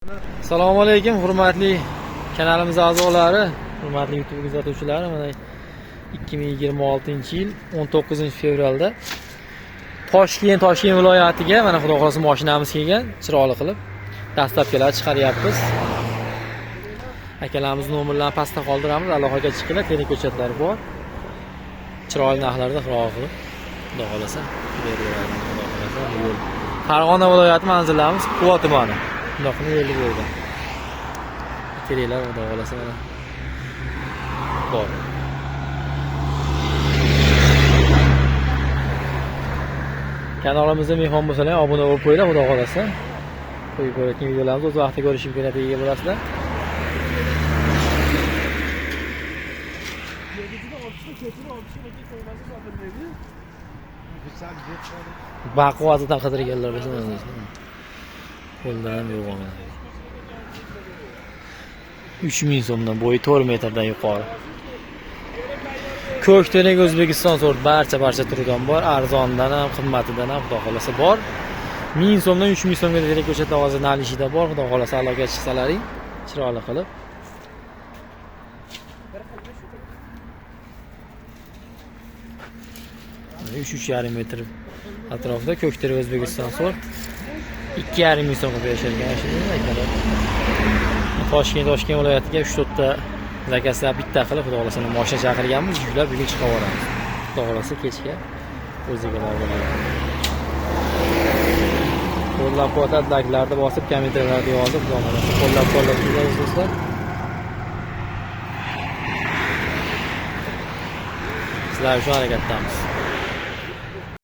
Assalomu alaykum, hurmatli kanalimiz a'zolari, hurmatli YouTube kuzatuvchilari. Mana 2026-yil 19-fevralda Toshkent viloyatiga mana xudo xolasa mashinamiz kelgan, chiroyli qilib dastlabkilar chiqaryapmiz. Akalarimiz nomerlarini pastda qoldiramiz, aloqaga chiqinglar, kerak ko'chatlari bor. Chiroyli narxlarda xiroq qilib xudo xolasa beraveradi. Farg'ona viloyati manzillarimiz Quva tumani. Bundoq qilib yo'lni qo'ydi. Kelinglar, xudo xolasa mana bor. Kanalimizga mehmon bo'lsalar, obuna bo'lib qo'yinglar, xudo xolasa. Qo'yib ko'rayotgan videolarimizni o'z vaqtida ko'rish imkoniyatiga ega bo'lasizlar. Baquvvatidan qidirganlar bo'lsa, qo'ldan ham yo'q mana. 3000 so'mdan, bo'yi 4 metrdan yuqori. Ko'kterak O'zbekiston sort barcha turidan bor, arzonidan ham, qimmatidan ham xudo xolasa bor. 1000 so'mdan 3000 so'mga kerak ko'chatlar hozir nalishida bor, xudo xolasa aloqaga chiqsalaring, chiroyli qilib. Uch 3,5 metr atrofida Ko'kterak O'zbekiston sort 2,5 ming so'mga berilgan mashinalar. Toshkent viloyatiga 3-4 ta zakazlar bitta qilib xudo xolasa mashina chaqirganmiz, yuklab bugun chiqib olamiz. Xudo xolasa kechga o'zigalar bo'ladi. Qo'llab-quvvatlab, like'larni bosib, kommentariylarni yozib, xudo xolasa qo'llab-quvvatlab turasiz do'stlar. Sizlar uchun harakatdamiz.